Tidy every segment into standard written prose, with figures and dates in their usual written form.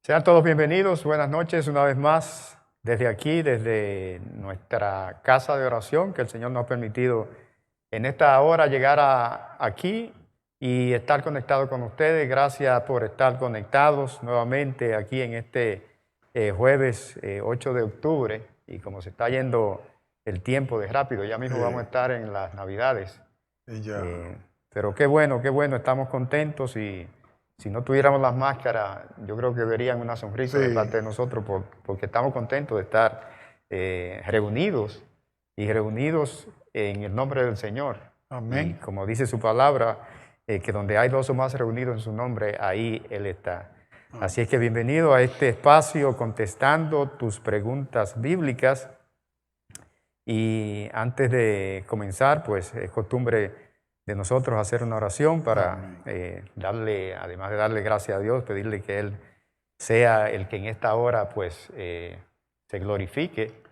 Sean todos bienvenidos, buenas noches una vez más desde aquí, desde nuestra casa de oración, que el Señor nos ha permitido en esta hora llegar aquí y estar conectado con ustedes. Gracias por estar conectados nuevamente aquí en este jueves 8 de octubre. Y como se está yendo el tiempo de rápido, ya mismo vamos a estar en las Navidades. Ya. Pero qué bueno, estamos contentos y si no tuviéramos las máscaras, yo creo que verían una sonrisa de Sí, parte de nosotros porque estamos contentos de estar reunidos y reunidos en el nombre del Señor. Y amén. como dice su palabra, que donde hay dos o más reunidos en su nombre, ahí Él está. Así es que bienvenido a este espacio contestando tus preguntas bíblicas. Y antes de comenzar, pues es costumbre de nosotros hacer una oración para Amén. darle, además de darle gracias a Dios, pedirle que Él sea el que en esta hora pues se glorifique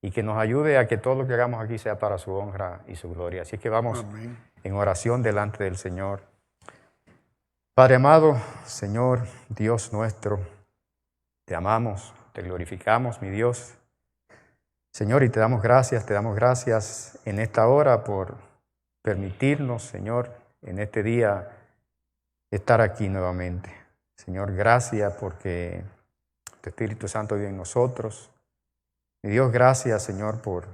y que nos ayude a que todo lo que hagamos aquí sea para su honra y su gloria. Así que vamos Amén. en oración delante del Señor. Padre amado, Señor, Dios nuestro, te amamos, te glorificamos, mi Dios. Señor, y te damos gracias en esta hora por permitirnos, Señor, en este día estar aquí nuevamente. Señor, gracias porque tu Espíritu Santo vive en nosotros. Y Dios, gracias, Señor, por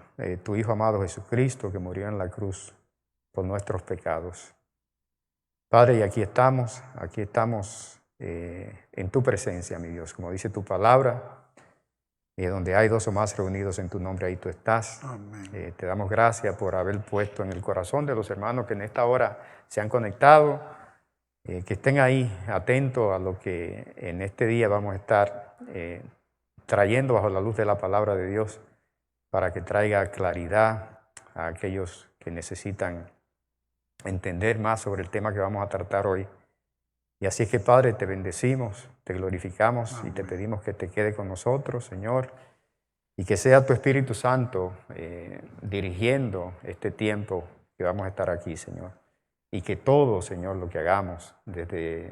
tu Hijo amado Jesucristo que murió en la cruz por nuestros pecados. Padre, y aquí estamos en tu presencia, mi Dios, como dice tu palabra. Y donde hay dos o más reunidos en tu nombre, ahí tú estás. Amén. Te damos gracias por haber puesto en el corazón de los hermanos que en esta hora se han conectado, que estén ahí atentos a lo que en este día vamos a estar trayendo bajo la luz de la palabra de Dios para que traiga claridad a aquellos que necesitan entender más sobre el tema que vamos a tratar hoy. Y así es que, Padre, te bendecimos, te glorificamos y te Amén. pedimos que te quede con nosotros, Señor. Y que sea tu Espíritu Santo dirigiendo este tiempo que vamos a estar aquí, Señor. Y que todo, Señor, lo que hagamos, desde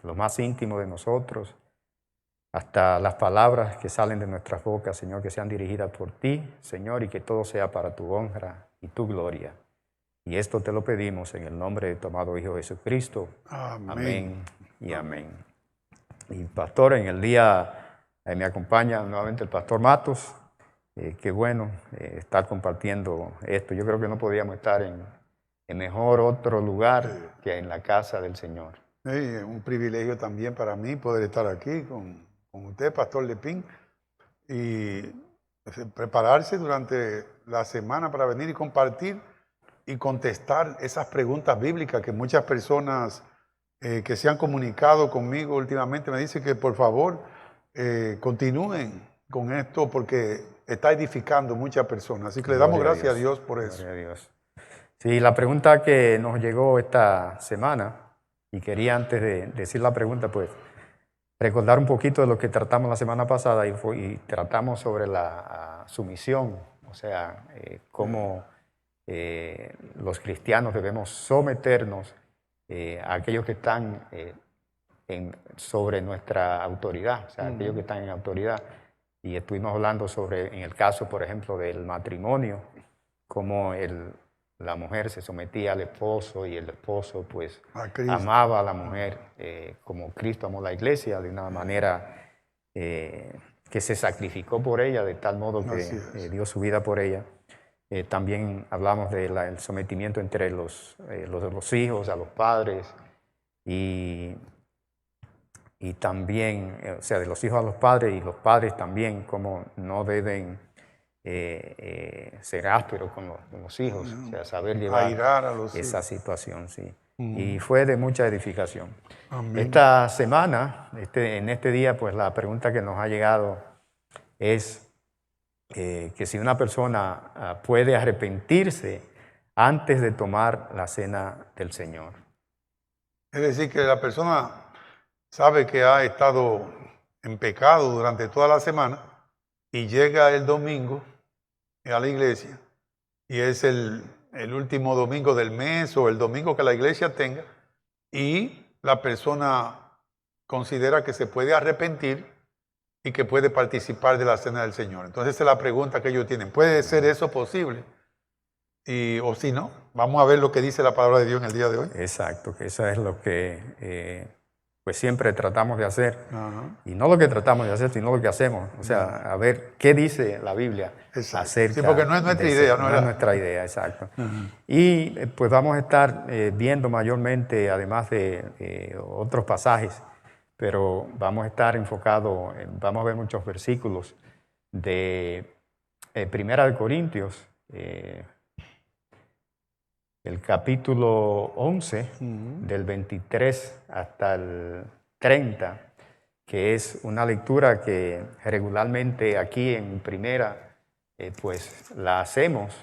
lo más íntimo de nosotros hasta las palabras que salen de nuestras bocas, Señor, que sean dirigidas por ti, Señor, y que todo sea para tu honra y tu gloria. Y esto te lo pedimos en el nombre de tu amado Hijo Jesucristo. Amén. Amén y amén. Y pastor, en el día me acompaña nuevamente el pastor Matos. Qué bueno estar compartiendo esto. Yo creo que no podíamos estar en mejor otro lugar que en la casa del Señor. Es un privilegio también para mí poder estar aquí con usted, Pastor Lepín, y prepararse durante la semana para venir y compartir y contestar esas preguntas bíblicas que muchas personas que se han comunicado conmigo últimamente me dicen que por favor continúen con esto porque está edificando muchas personas. Así que le damos Gloria a gracias a Dios. Dios por eso. Gloria a Dios. Sí, la pregunta que nos llegó esta semana, y quería antes de decir la pregunta, pues recordar un poquito de lo que tratamos la semana pasada y tratamos sobre la sumisión, o sea, cómo los cristianos debemos someternos a aquellos que están sobre nuestra autoridad, o sea, aquellos que están en autoridad. Y estuvimos hablando sobre, en el caso, por ejemplo, del matrimonio, cómo la mujer se sometía al esposo y el esposo, pues, A Cristo. amaba a la mujer como Cristo amó la iglesia, de una manera que se sacrificó por ella, de tal modo Así que es. dio su vida por ella. También hablamos del sometimiento entre los hijos a los padres y también, o sea, de los hijos a los padres y los padres también, como no deben ser ásperos con los hijos, o sea, saber llevar Airar a los esa hijos. situación, sí. Y fue de mucha edificación. Amén. Esta semana, en este día, pues la pregunta que nos ha llegado es que si una persona puede arrepentirse antes de tomar la cena del Señor. Es decir, que la persona sabe que ha estado en pecado durante toda la semana y llega el domingo a la iglesia y es el último domingo del mes o el domingo que la iglesia tenga y la persona considera que se puede arrepentir y que puede participar de la cena del Señor. Entonces esa es la pregunta que ellos tienen. ¿Puede ser eso posible? O si no, vamos a ver lo que dice la palabra de Dios en el día de hoy. Exacto, que eso es lo que pues siempre tratamos de hacer. Ajá. Y no lo que tratamos de hacer, sino lo que hacemos. O sea, a ver qué dice la Biblia acerca. Sí, porque no es nuestra idea, no es nuestra idea, exacto. Y pues vamos a estar viendo mayormente, además de otros pasajes, pero vamos a estar enfocados, vamos a ver muchos versículos de Primera de Corintios, el capítulo 11, del 23 hasta el 30, que es una lectura que regularmente aquí en Primera, pues la hacemos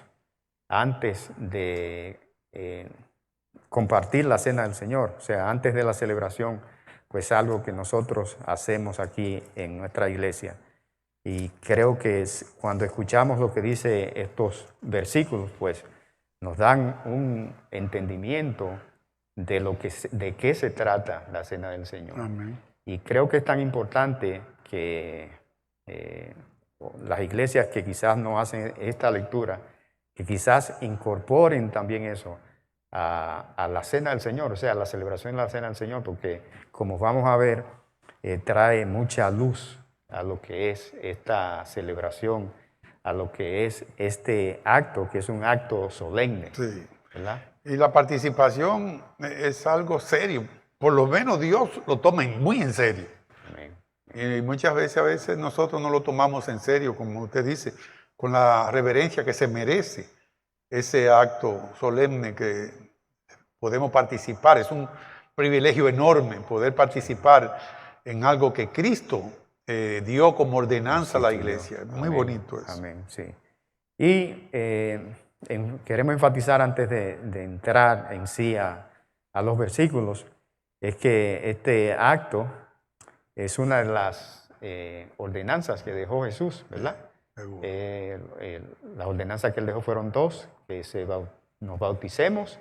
antes de compartir la cena del Señor, o sea, antes de la celebración, pues algo que nosotros hacemos aquí en nuestra iglesia. Y creo que cuando escuchamos lo que dice estos versículos, pues nos dan un entendimiento de qué se trata la cena del Señor. Amén. Y creo que es tan importante que las iglesias que quizás no hacen esta lectura, que quizás incorporen también eso a la cena del Señor, o sea, a la celebración de la cena del Señor, porque como vamos a ver, trae mucha luz a lo que es esta celebración, a lo que es este acto, que es un acto solemne. Sí. ¿Verdad? Y la participación es algo serio. Por lo menos Dios lo toma muy en serio. Amén. Y muchas veces nosotros no lo tomamos en serio, como usted dice, con la reverencia que se merece ese acto solemne que podemos participar. Es un privilegio enorme poder participar en algo que Cristo dio como ordenanza a la iglesia. Muy bonito eso. Amén, sí. Y queremos enfatizar antes de entrar en sí a los versículos, es que este acto es una de las ordenanzas que dejó Jesús, ¿verdad? Las ordenanzas que él dejó fueron dos, que nos bauticemos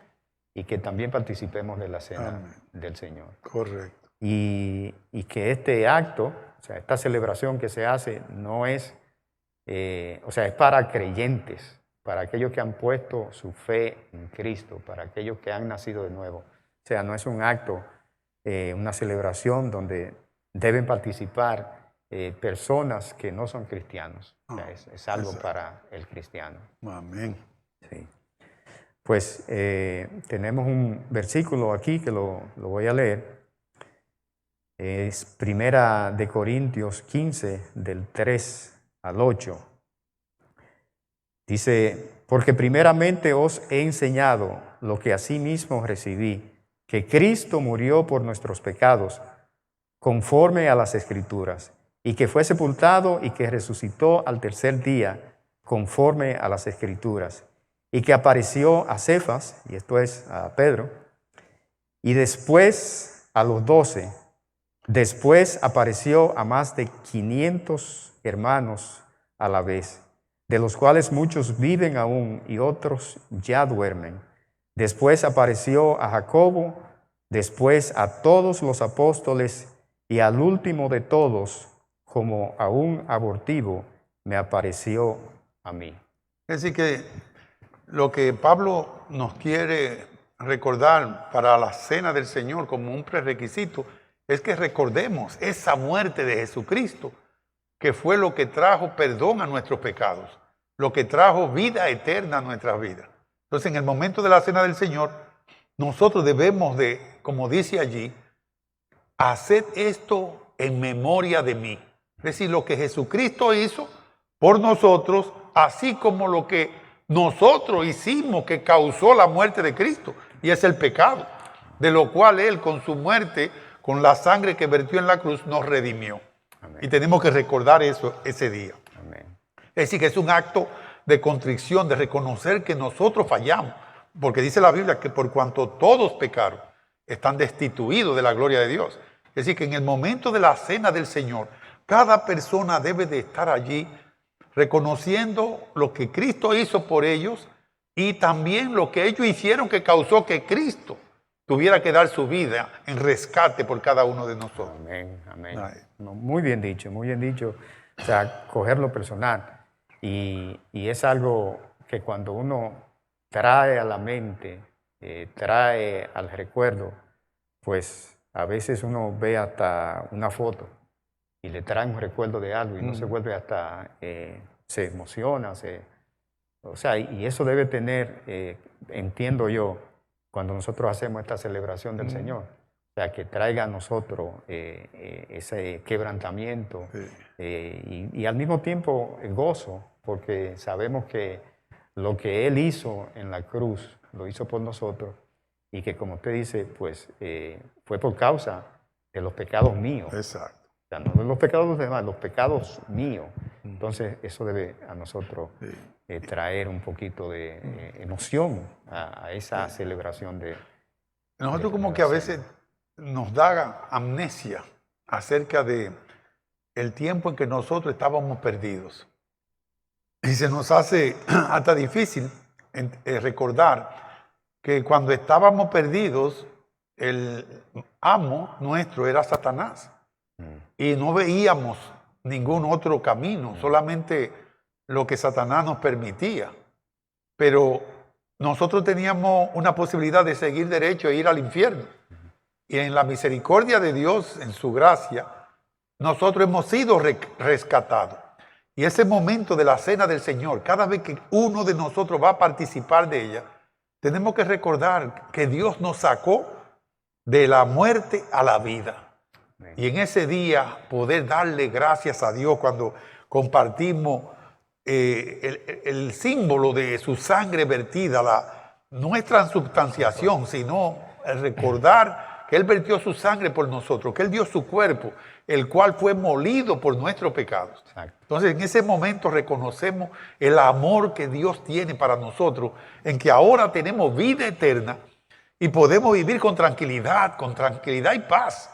y que también participemos de la cena del Señor. Correcto. Y que este acto, o sea, esta celebración que se hace no es, o sea, es para creyentes, para aquellos que han puesto su fe en Cristo, para aquellos que han nacido de nuevo. O sea, no es un acto, una celebración donde deben participar personas que no son cristianos. O sea, es algo para el cristiano. Amén. Sí. Pues tenemos un versículo aquí que lo voy a leer. Es Primera de Corintios 15, del 3 al 8. Dice, porque primeramente os he enseñado lo que asimismo recibí, que Cristo murió por nuestros pecados, conforme a las Escrituras, y que fue sepultado y que resucitó al tercer día, conforme a las Escrituras, y que apareció a Cefas, y esto es a Pedro, y después a los 12. Después apareció a más de 500 hermanos a la vez, de los cuales muchos viven aún y otros ya duermen. Después apareció a Jacobo, después a todos los apóstoles y al último de todos, como a un abortivo, me apareció a mí. Es decir que lo que Pablo nos quiere recordar para la cena del Señor como un prerequisito es que recordemos esa muerte de Jesucristo, que fue lo que trajo perdón a nuestros pecados, lo que trajo vida eterna a nuestras vidas. Entonces, en el momento de la cena del Señor, nosotros debemos de, como dice allí, hacer esto en memoria de mí. Es decir, lo que Jesucristo hizo por nosotros, así como lo que nosotros hicimos que causó la muerte de Cristo, y es el pecado, de lo cual Él con su muerte, con la sangre que vertió en la cruz, nos redimió. Amén. Y tenemos que recordar eso ese día. Amén. Es decir, que es un acto de contrición, de reconocer que nosotros fallamos, porque dice la Biblia que por cuanto todos pecaron, están destituidos de la gloria de Dios. Es decir, que en el momento de la cena del Señor, cada persona debe de estar allí reconociendo lo que Cristo hizo por ellos y también lo que ellos hicieron que causó que Cristo tuviera que dar su vida en rescate por cada uno de nosotros. Amén, amén. Ay. No, muy bien dicho, muy bien dicho. O sea, cogerlo personal. Y es algo que cuando uno trae a la mente, trae al recuerdo, pues a veces uno ve hasta una foto y le trae un recuerdo de algo y no se vuelve hasta, se emociona, o sea, y eso debe tener, entiendo yo, cuando nosotros hacemos esta celebración del Señor. O sea, que traiga a nosotros ese quebrantamiento y al mismo tiempo gozo, porque sabemos que lo que Él hizo en la cruz, lo hizo por nosotros, y que como usted dice, pues fue por causa de los pecados míos. Exacto. O sea, no de los pecados de los demás, los pecados míos. Entonces, eso debe a nosotros traer un poquito de emoción a esa celebración de... Nosotros como que a veces nos da amnesia acerca de el tiempo en que nosotros estábamos perdidos. Y se nos hace hasta difícil recordar que cuando estábamos perdidos, el amo nuestro era Satanás. Y no veíamos ningún otro camino, solamente lo que Satanás nos permitía. Pero nosotros teníamos una posibilidad de seguir derecho e ir al infierno. Y en la misericordia de Dios, en su gracia, nosotros hemos sido rescatados. Y ese momento de la cena del Señor, cada vez que uno de nosotros va a participar de ella, tenemos que recordar que Dios nos sacó de la muerte a la vida. Y en ese día poder darle gracias a Dios cuando compartimos el símbolo de su sangre vertida, no es transubstanciación, sino el recordar que Él vertió su sangre por nosotros, que Él dio su cuerpo, el cual fue molido por nuestros pecados. Exacto. Entonces en ese momento reconocemos el amor que Dios tiene para nosotros, en que ahora tenemos vida eterna y podemos vivir con tranquilidad y paz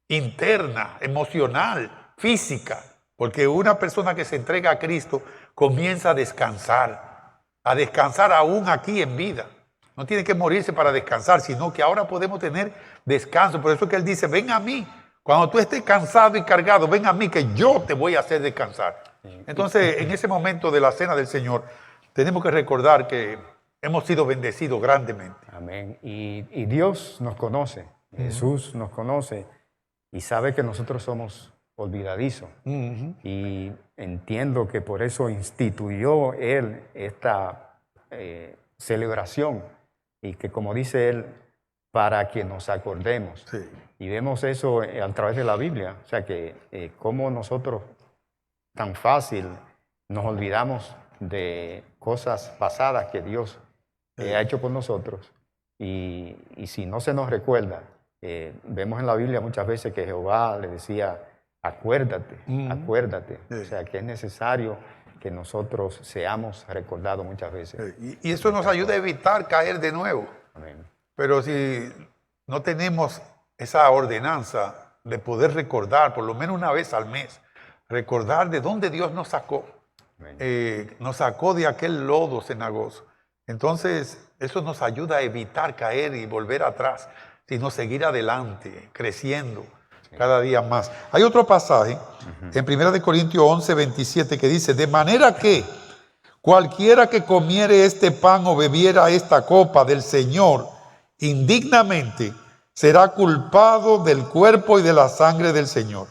interna, emocional, física, porque una persona que se entrega a Cristo comienza a descansar aún aquí en vida. No tiene que morirse para descansar, sino que ahora podemos tener descanso. Por eso es que Él dice, ven a mí, cuando tú estés cansado y cargado, ven a mí que yo te voy a hacer descansar. Entonces, en ese momento de la cena del Señor, tenemos que recordar que hemos sido bendecidos grandemente. Amén. Y Dios nos conoce, Jesús nos conoce y sabe que nosotros somos olvidadizos. Y entiendo que por eso instituyó Él esta celebración y que, como dice Él, para que nos acordemos. Sí. Y vemos eso a través de la Biblia. O sea que cómo nosotros tan fácil nos olvidamos de cosas pasadas que Dios ha hecho por nosotros. Y si no se nos recuerda, vemos en la Biblia muchas veces que Jehová le decía, acuérdate, acuérdate. O sea que es necesario que nosotros seamos recordados muchas veces. Y eso nos ayuda a evitar caer de nuevo. Amén. Pero si no tenemos esa ordenanza de poder recordar, por lo menos una vez al mes, recordar de dónde Dios nos sacó. Nos sacó de aquel lodo cenagoso. Entonces, eso nos ayuda a evitar caer y volver atrás, sino seguir adelante, creciendo cada día más. Hay otro pasaje en 1 Corintios 11, 27 que dice, de manera que cualquiera que comiere este pan o bebiera esta copa del Señor indignamente, será culpado del cuerpo y de la sangre del Señor.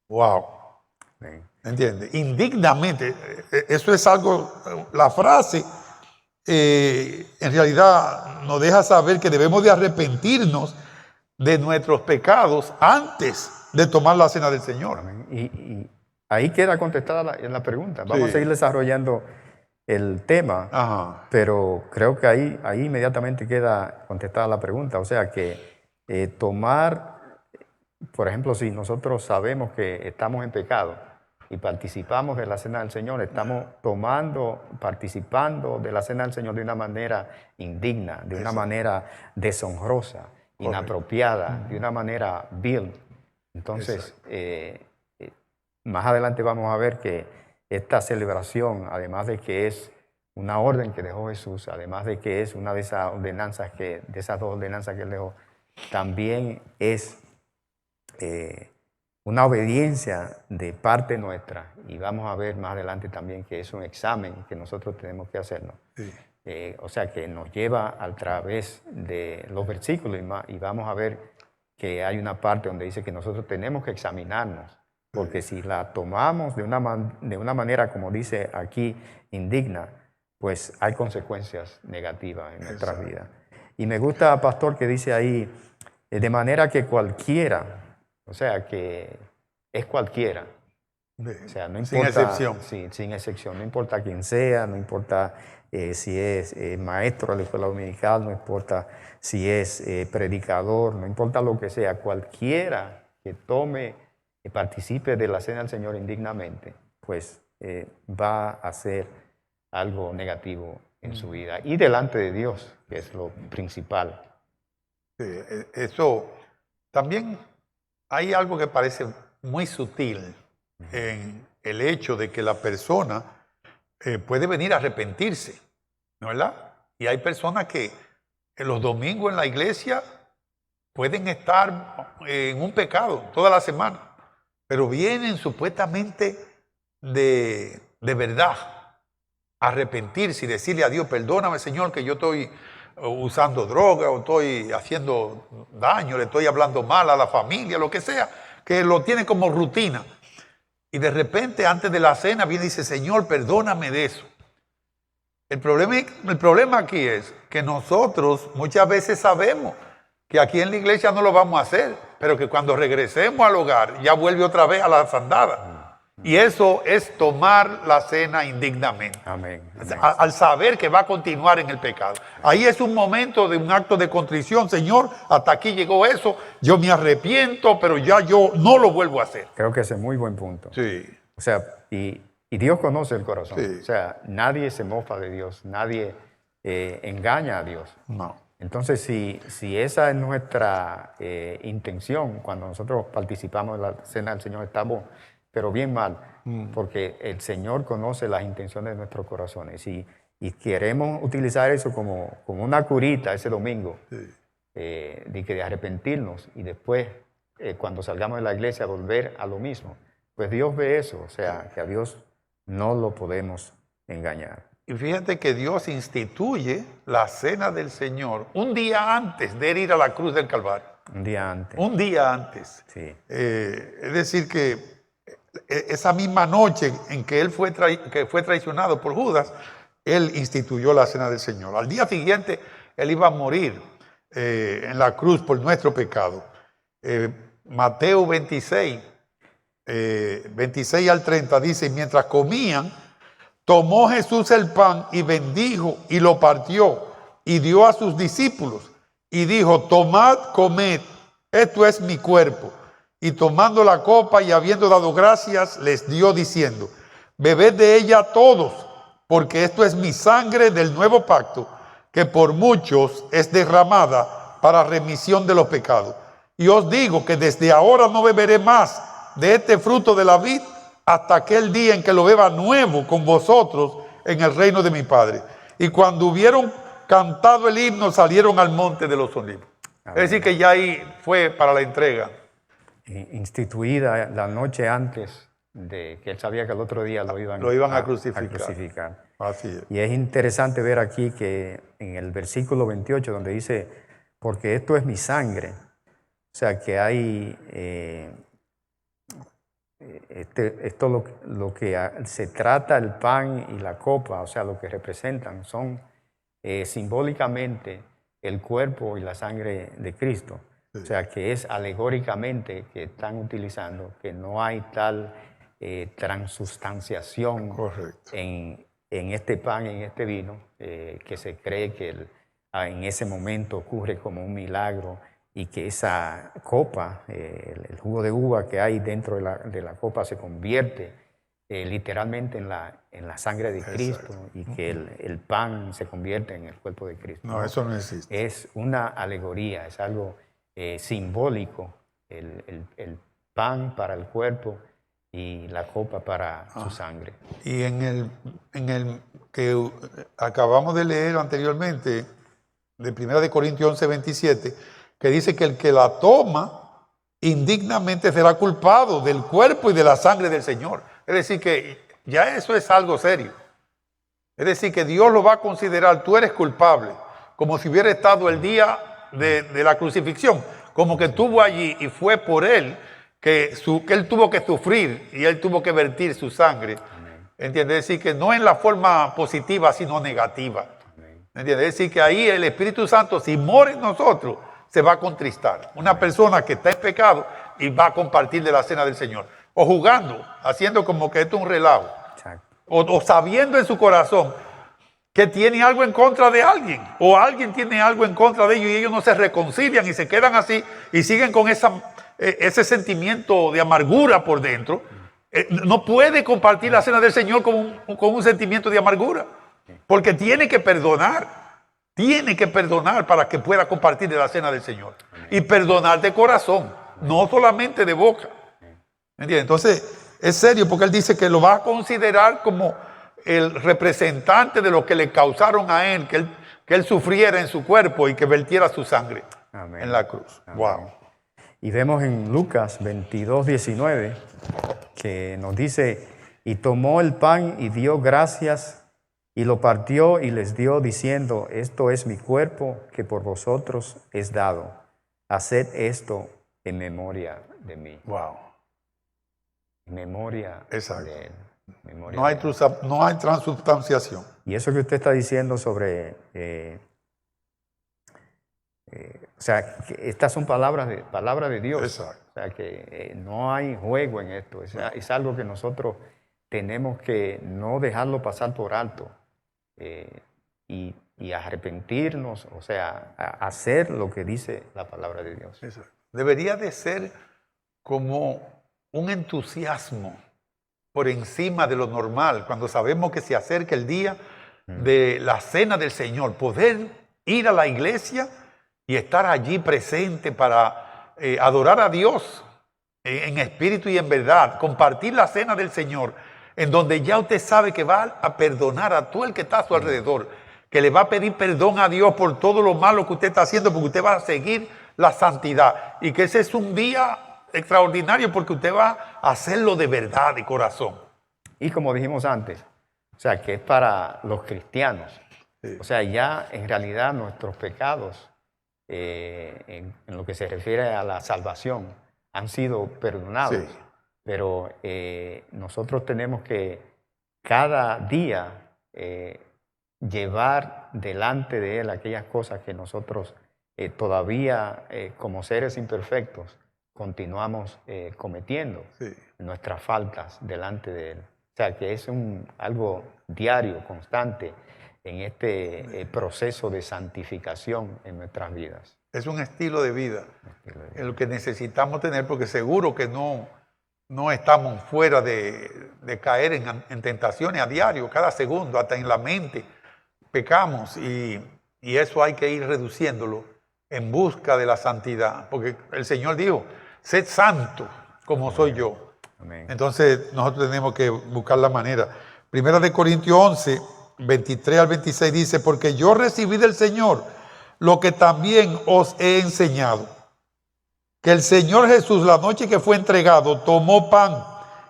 ¡Wow! ¿Entiendes? Indignamente. Eso es algo, la frase en realidad nos deja saber que debemos de arrepentirnos de nuestros pecados antes de tomar la cena del Señor. Amén. Y ahí queda contestada la pregunta. Vamos a seguir desarrollando el tema, pero creo que ahí inmediatamente queda contestada la pregunta. O sea que tomar, por ejemplo, si nosotros sabemos que estamos en pecado y participamos de la cena del Señor, estamos participando de la cena del Señor de una manera indigna, de una manera deshonrosa, inapropiada, de una manera vil. Entonces, más adelante vamos a ver que esta celebración, además de que es una orden que dejó Jesús, además de que es una de esas ordenanzas de esas dos ordenanzas que él dejó, también es una obediencia de parte nuestra, y vamos a ver más adelante también que es un examen que nosotros tenemos que hacernos. Sí. O sea, que nos lleva a través de los versículos y vamos a ver que hay una parte donde dice que nosotros tenemos que examinarnos, porque si la tomamos de una manera, como dice aquí, indigna, pues hay consecuencias negativas en nuestras vidas. Y me gusta, pastor, que dice ahí, de manera que cualquiera, o sea, que es cualquiera. O sea, no importa, sin excepción. Sí, sin excepción. No importa quién sea, no importa si es maestro de la escuela dominical, no importa si es predicador, no importa lo que sea. Cualquiera que tome y participe de la cena del Señor indignamente, pues va a hacer algo negativo en su vida. Y delante de Dios, que es lo principal. Sí, eso también hay algo que parece muy sutil en el hecho de que la persona puede venir a arrepentirse, ¿no es verdad? Y hay personas que en los domingos en la iglesia pueden estar en un pecado toda la semana, pero vienen supuestamente de verdad a arrepentirse y decirle a Dios, perdóname Señor que yo estoy usando droga o estoy haciendo daño, le estoy hablando mal a la familia, lo que sea, que lo tiene como rutina. Y de repente antes de la cena viene y dice, Señor, perdóname de eso. El problema aquí es que nosotros muchas veces sabemos que aquí en la iglesia no lo vamos a hacer, pero que cuando regresemos al hogar ya vuelve otra vez a las andadas. Y eso es tomar la cena indignamente. Amén. Amén. Al saber que va a continuar en el pecado. Ahí es un momento de un acto de contrición. Señor, hasta aquí llegó eso, yo me arrepiento, pero ya yo no lo vuelvo a hacer. Creo que ese es muy buen punto. Sí. O sea, y Dios conoce el corazón. Sí. O sea, nadie se mofa de Dios, nadie engaña a Dios. No. Entonces, si esa es nuestra intención, cuando nosotros participamos en la cena del Señor, estamos, pero bien mal, porque el Señor conoce las intenciones de nuestros corazones. Y queremos utilizar eso como una curita ese domingo, de arrepentirnos y después, cuando salgamos de la iglesia, volver a lo mismo. Pues Dios ve eso, o sea, que a Dios no lo podemos engañar. Y fíjate que Dios instituye la cena del Señor un día antes de ir a la cruz del Calvario. Un día antes. Un día antes. Sí. Es decir, que esa misma noche en que él fue traicionado por Judas, él instituyó la cena del Señor. Al día siguiente, él iba a morir en la cruz por nuestro pecado. Mateo 26, 26 al 30 dice, mientras comían, tomó Jesús el pan y bendijo y lo partió y dio a sus discípulos y dijo, tomad, comed, esto es mi cuerpo. Y tomando la copa y habiendo dado gracias, les dio diciendo, bebed de ella todos, porque esto es mi sangre del nuevo pacto, que por muchos es derramada para remisión de los pecados. Y os digo que desde ahora no beberé más de este fruto de la vid hasta aquel día en que lo beba nuevo con vosotros en el reino de mi Padre. Y cuando hubieron cantado el himno, salieron al monte de los olivos. Amén. Es decir, que ya ahí fue para la entrega. Instituida la noche antes de que él sabía que el otro día lo iban a crucificar. Así es. Y es interesante ver aquí que en el versículo 28, donde dice, porque esto es mi sangre, o sea que hay... esto lo que se trata el pan y la copa, o sea, lo que representan son simbólicamente el cuerpo y la sangre de Cristo. Sí. O sea, que es alegóricamente que están utilizando, que no hay tal transustanciación en este pan y en este vino, que se cree que en ese momento ocurre como un milagro, y que esa copa, el jugo de uva que hay dentro de la copa se convierte literalmente en la sangre de Cristo. Exacto. Y que el pan se convierte en el cuerpo de Cristo. No, eso no existe. Es una alegoría, es algo simbólico. El pan para el cuerpo y la copa para su sangre. Y en el que acabamos de leer anteriormente, de 1 Corintios 11, 27, que dice que el que la toma indignamente será culpado del cuerpo y de la sangre del Señor. Es decir, que ya eso es algo serio. Es decir, que Dios lo va a considerar, tú eres culpable, como si hubiera estado el día de la crucifixión, como que estuvo allí y fue por él que él tuvo que sufrir y él tuvo que vertir su sangre. ¿Entiendes? Es decir, que no en la forma positiva, sino negativa. ¿Entiendes? Es decir, que ahí el Espíritu Santo, si mora en nosotros, se va a contristar. Una persona que está en pecado y va a compartir de la cena del Señor. O jugando, haciendo como que esto es un relajo. O sabiendo en su corazón que tiene algo en contra de alguien, o alguien tiene algo en contra de ellos y ellos no se reconcilian y se quedan así y siguen con ese sentimiento de amargura por dentro. No puede compartir la cena del Señor con un sentimiento de amargura, porque tiene que perdonar para que pueda compartir de la cena del Señor. Y perdonar de corazón, no solamente de boca. ¿Entiendes? Entonces, es serio, porque él dice que lo va a considerar como el representante de lo que le causaron a él, que él sufriera en su cuerpo y que vertiera su sangre en la cruz. Amén. Wow. Y vemos en Lucas 22, 19, que nos dice, y tomó el pan y dio gracias, y lo partió y les dio, diciendo, esto es mi cuerpo que por vosotros es dado. Haced esto en memoria de mí. Wow. En memoria Exacto. de él. Memoria No hay, de él. no hay transubstanciación. Y eso que usted está diciendo sobre... o sea, que estas son palabras de Dios. Exacto. O sea, que no hay juego en esto. Es algo que nosotros tenemos que no dejarlo pasar por alto. Y arrepentirnos, o sea, hacer lo que dice la palabra de Dios. Exacto. Debería de ser como un entusiasmo por encima de lo normal, cuando sabemos que se acerca el día de la cena del Señor, poder ir a la iglesia y estar allí presente para adorar a Dios en espíritu y en verdad, compartir la cena del Señor, en donde ya usted sabe que va a perdonar a todo el que está a su alrededor, que le va a pedir perdón a Dios por todo lo malo que usted está haciendo, porque usted va a seguir la santidad, y que ese es un día extraordinario porque usted va a hacerlo de verdad, de corazón. Y como dijimos antes, o sea, que es para los cristianos. Sí. O sea, ya en realidad nuestros pecados, en lo que se refiere a la salvación, han sido perdonados. Sí. Pero nosotros tenemos que cada día llevar delante de Él aquellas cosas que nosotros todavía como seres imperfectos continuamos cometiendo, sí, nuestras faltas delante de Él. O sea, que es algo diario, constante, en este proceso de santificación en nuestras vidas. Es un estilo de vida, en lo que necesitamos tener, porque seguro que no estamos fuera de caer en tentaciones a diario, cada segundo, hasta en la mente pecamos, y eso hay que ir reduciéndolo en busca de la santidad, porque el Señor dijo, sed santo como soy yo. Amén. Entonces nosotros tenemos que buscar la manera. 1 Corintios 11, 23 al 26 dice, porque yo recibí del Señor lo que también os he enseñado, que el Señor Jesús, la noche que fue entregado, tomó pan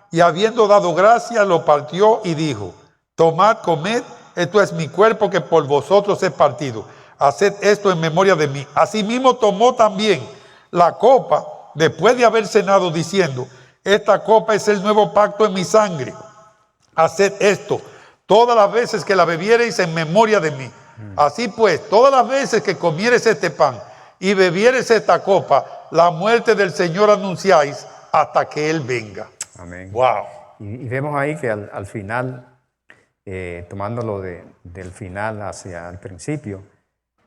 y habiendo dado gracias, lo partió y dijo, tomad, comed, esto es mi cuerpo que por vosotros es partido. Haced esto en memoria de mí. Asimismo tomó también la copa después de haber cenado, diciendo, esta copa es el nuevo pacto en mi sangre. Haced esto todas las veces que la bebiereis en memoria de mí. Así pues, todas las veces que comiereis este pan y bebiereis esta copa, la muerte del Señor anunciáis hasta que Él venga. Amén. Wow. Y vemos ahí que al final, tomándolo del final hacia el principio,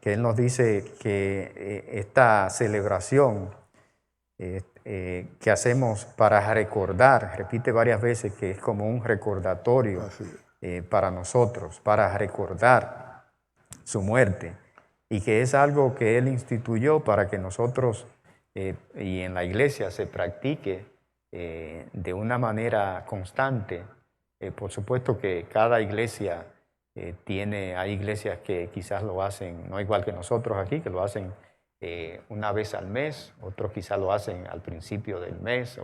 que Él nos dice que esta celebración que hacemos para recordar, repite varias veces que es como un recordatorio para nosotros, para recordar su muerte, y que es algo que Él instituyó para que nosotros y en la iglesia se practique de una manera constante. Por supuesto que cada iglesia hay iglesias que quizás lo hacen, no igual que nosotros aquí, que lo hacen una vez al mes, otros quizás lo hacen al principio del mes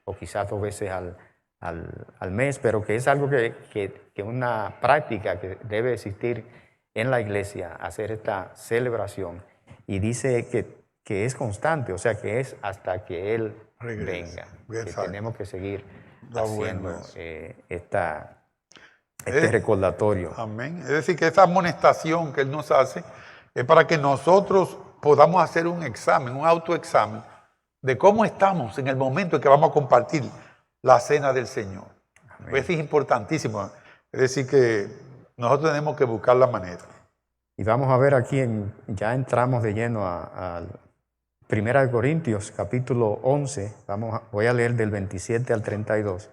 o quizás 2 veces al mes, pero que es algo que una práctica que debe existir en la iglesia, hacer esta celebración. Y dice que es constante, o sea que es hasta que Él venga, que tenemos que seguir haciendo este recordatorio. Amén. Es decir, que esa amonestación que Él nos hace es para que nosotros podamos hacer un examen, un autoexamen de cómo estamos en el momento en que vamos a compartir la cena del Señor. Pues es importantísimo. Es decir, que nosotros tenemos que buscar la manera. Y vamos a ver aquí, ya entramos de lleno a 1 Corintios, capítulo 11. Voy a leer del 27 al 32.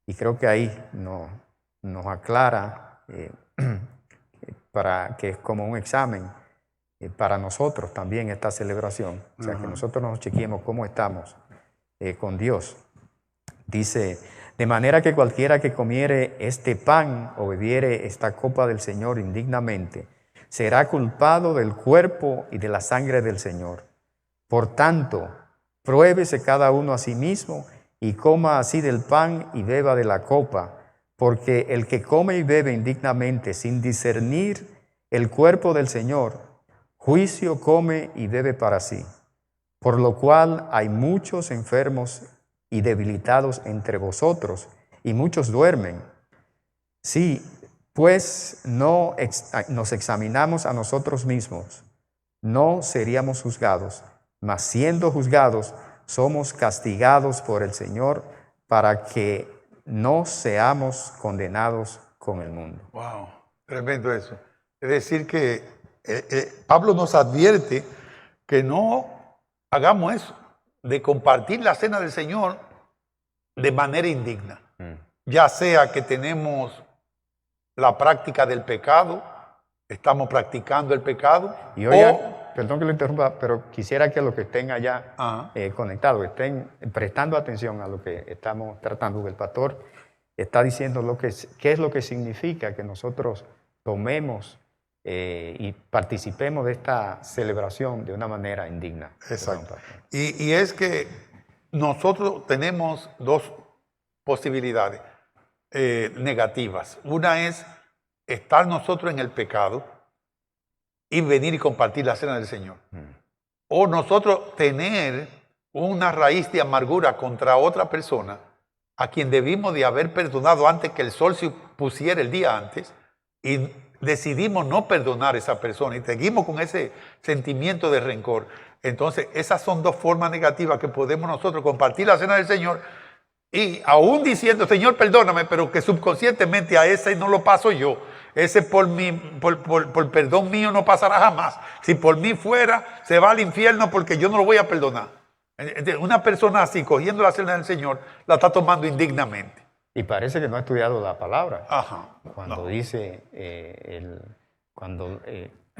Y creo que ahí nos aclara para que es como un examen para nosotros también esta celebración. O sea, que nosotros nos chequeemos cómo estamos con Dios. Dice, de manera que cualquiera que comiere este pan o bebiere esta copa del Señor indignamente, será culpado del cuerpo y de la sangre del Señor. Por tanto, pruébese cada uno a sí mismo y coma así del pan y beba de la copa, porque el que come y bebe indignamente sin discernir el cuerpo del Señor, juicio come y bebe para sí. Por lo cual hay muchos enfermos y debilitados entre vosotros, y muchos duermen. Sí, pues no nos examinamos a nosotros mismos, no seríamos juzgados, mas siendo juzgados, somos castigados por el Señor para que no seamos condenados con el mundo. Wow, tremendo eso. Es decir que Pablo nos advierte que no hagamos eso, de compartir la cena del Señor de manera indigna. Ya sea que tenemos la práctica del pecado, estamos practicando el pecado. Y hoy, perdón que lo interrumpa, pero quisiera que los que estén allá conectados estén prestando atención a lo que estamos tratando. El pastor está diciendo qué es lo que significa que nosotros tomemos y participemos de esta celebración de una manera indigna. Exacto. Y es que nosotros tenemos 2 posibilidades negativas. Una es estar nosotros en el pecado y venir y compartir la cena del Señor. O nosotros tener una raíz de amargura contra otra persona a quien debimos de haber perdonado antes que el sol se pusiera el día antes, y decidimos no perdonar a esa persona y seguimos con ese sentimiento de rencor. Entonces, esas son 2 formas negativas que podemos nosotros compartir la cena del Señor y aún diciendo, Señor, perdóname, pero que subconscientemente a ese no lo paso yo. Ese por perdón mío no pasará jamás. Si por mí fuera, se va al infierno porque yo no lo voy a perdonar. Una persona así, cogiendo la cena del Señor, la está tomando indignamente. Y parece que no ha estudiado la palabra. Cuando dice, cuando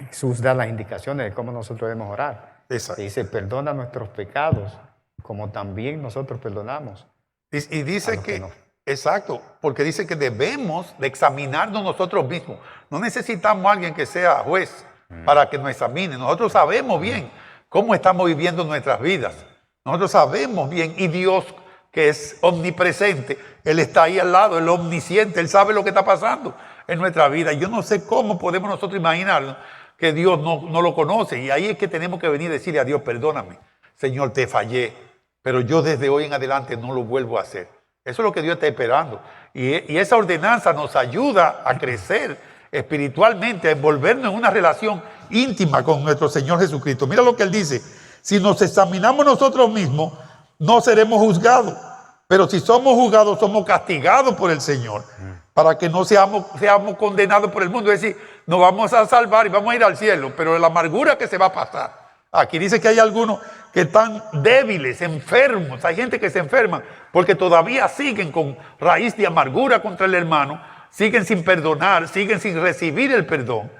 Jesús da las indicaciones de cómo nosotros debemos orar. Exacto. Dice, perdona nuestros pecados, como también nosotros perdonamos. Y dice que, exacto, porque dice que debemos de examinarnos nosotros mismos. No necesitamos a alguien que sea juez para que nos examine. Nosotros sabemos bien cómo estamos viviendo nuestras vidas. Nosotros sabemos bien, y Dios, que es omnipresente, Él está ahí al lado, Él es omnisciente, Él sabe lo que está pasando en nuestra vida. Yo no sé cómo podemos nosotros imaginarnos que Dios no lo conoce. Y ahí es que tenemos que venir a decirle a Dios, perdóname, Señor, te fallé, pero yo desde hoy en adelante no lo vuelvo a hacer. Eso es lo que Dios está esperando. Y esa ordenanza nos ayuda a crecer espiritualmente, a envolvernos en una relación íntima con nuestro Señor Jesucristo. Mira lo que Él dice: si nos examinamos nosotros mismos, no seremos juzgados. Pero si somos juzgados, somos castigados por el Señor, para que no seamos condenados por el mundo. Es decir, nos vamos a salvar y vamos a ir al cielo, pero la amargura que se va a pasar. Aquí dice que hay algunos que están débiles, enfermos. Hay gente que se enferma porque todavía siguen con raíz de amargura contra el hermano, siguen sin perdonar, siguen sin recibir el perdón,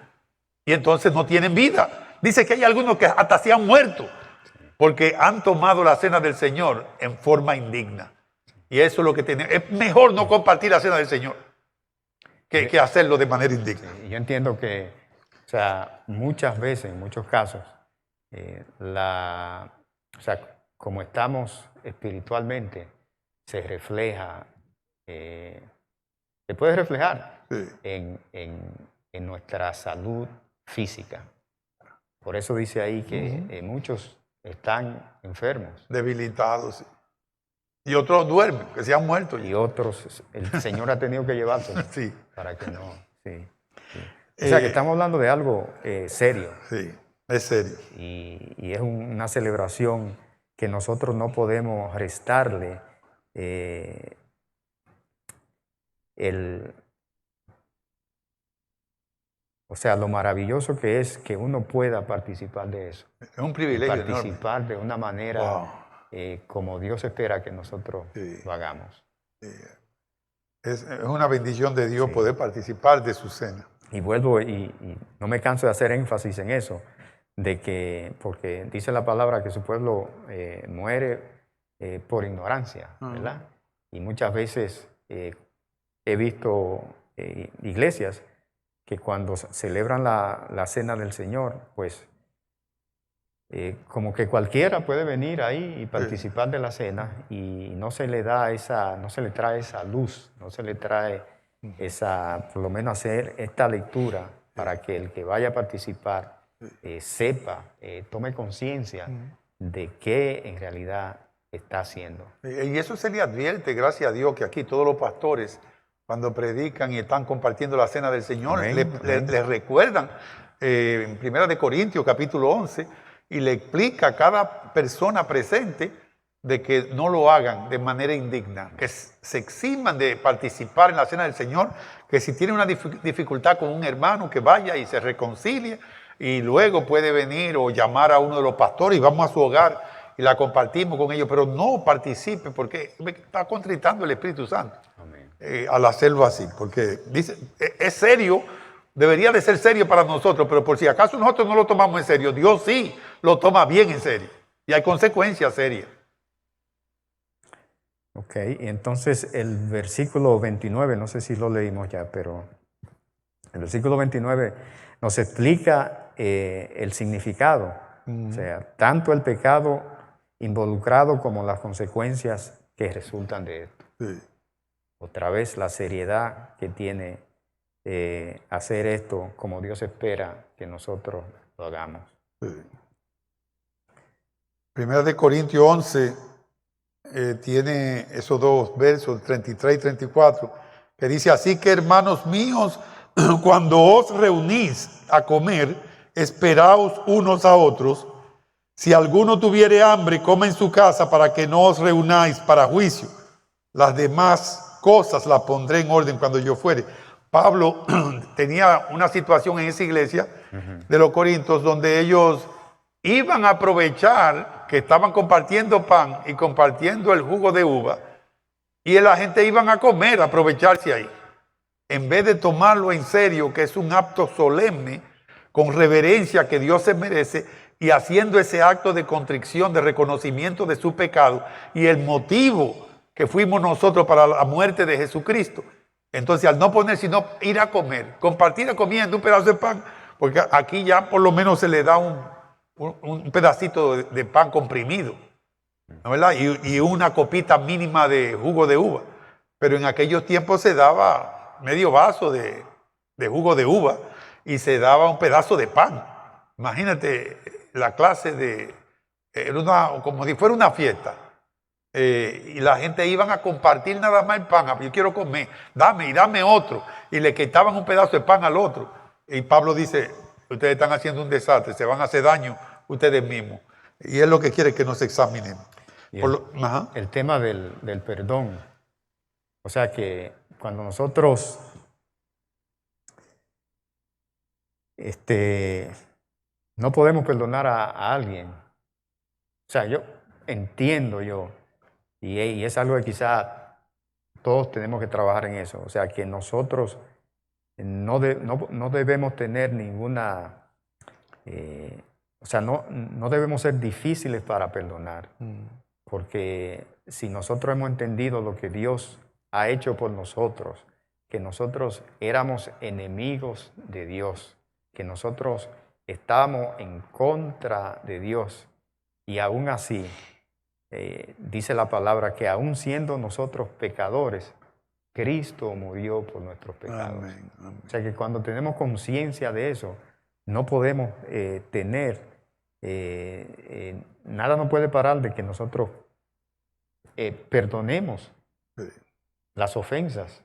y entonces no tienen vida. Dice que hay algunos que hasta se han muerto porque han tomado la cena del Señor en forma indigna. Y eso es lo que tenemos. Es mejor no compartir la cena del Señor que hacerlo de manera indigna. Sí, yo entiendo que, o sea, muchas veces, en muchos casos, o sea, como estamos espiritualmente, se refleja, se puede reflejar Sí. en nuestra salud física. Por eso dice ahí que muchos están enfermos Debilitados. Sí. Y otros duermen, que se han muerto. y otros, el Señor ha tenido que llevárselos Sí. para que no. Sí, sí. O sea, que estamos hablando de algo serio. Sí, es serio. Y es una celebración que nosotros no podemos restarle o sea, lo maravilloso que es que uno pueda participar de eso. Es un privilegio enorme. Participar de una manera Wow. Como Dios espera que nosotros Sí. lo hagamos. Es una bendición de Dios Sí. poder participar de su cena. Y vuelvo y no me canso de hacer énfasis en eso, de que, porque dice la palabra que su pueblo muere por ignorancia, ¿verdad? Y muchas veces he visto iglesias que cuando celebran la cena del Señor, pues como que cualquiera puede venir ahí y participar de la cena y no se le da no se le trae esa luz, no se le trae por lo menos hacer esta lectura para que el que vaya a participar sepa, tome conciencia de qué en realidad está haciendo. Y eso se le advierte, gracias a Dios, que aquí todos los pastores, cuando predican y están compartiendo la cena del Señor, le recuerdan en 1 Corintios capítulo 11, y le explica a cada persona presente de que no lo hagan de manera indigna, que se eximan de participar en la cena del Señor, que si tiene una dificultad con un hermano, que vaya y se reconcilie, y luego puede venir o llamar a uno de los pastores y vamos a su hogar y la compartimos con ellos, pero no participe porque me está contritando el Espíritu Santo al hacerlo así, porque dice, es serio, debería de ser serio para nosotros, pero por si acaso nosotros no lo tomamos en serio, Dios sí lo toma bien en serio y hay consecuencias serias. Ok, y entonces el versículo 29, no sé si lo leímos ya, pero el versículo 29 nos explica el significado, o sea, tanto el pecado involucrado como las consecuencias que resultan de esto. Sí. Otra vez la seriedad que tiene hacer esto como Dios espera que nosotros lo hagamos. Sí. Primera de Corintios 11 tiene esos dos versos, 33 y 34, que dice, así que hermanos míos, cuando os reunís a comer, esperaos unos a otros. Si alguno tuviere hambre, coma en su casa para que no os reunáis para juicio. Las demás cosas las pondré en orden cuando yo fuere. Pablo tenía una situación en esa iglesia de los Corintios donde ellos iban a aprovechar que estaban compartiendo pan y compartiendo el jugo de uva y la gente iban a comer, a aprovecharse ahí. En vez de tomarlo en serio, que es un acto solemne, con reverencia que Dios se merece, y haciendo ese acto de contrición, de reconocimiento de su pecado y el motivo que fuimos nosotros para la muerte de Jesucristo. Entonces, al no poner sino ir a comer, compartir comiendo un pedazo de pan, porque aquí ya por lo menos se le da un pedacito de pan comprimido, ¿no, verdad? Y una copita mínima de jugo de uva. Pero en aquellos tiempos se daba medio vaso de jugo de uva y se daba un pedazo de pan. Imagínate la clase como si fuera una fiesta. Y la gente iban a compartir nada más el pan. Yo quiero comer, dame otro. Y le quitaban un pedazo de pan al otro. Y Pablo dice, ustedes están haciendo un desastre, se van a hacer daño ustedes mismos. Y es lo que quiere que nos examinemos. El tema del perdón. O sea que cuando nosotros no podemos perdonar a alguien. O sea, yo entiendo y es algo que quizá todos tenemos que trabajar en eso. O sea, que nosotros no debemos tener ninguna... o sea, no debemos ser difíciles para perdonar. porque si nosotros hemos entendido lo que Dios ha hecho por nosotros, que nosotros éramos enemigos de Dios, que nosotros estábamos en contra de Dios, y aún así, dice la palabra que aún siendo nosotros pecadores, Cristo murió por nuestros pecados. Amén, amén. O sea que cuando tenemos conciencia de eso, no podemos nada nos puede parar de que nosotros perdonemos Sí. las ofensas.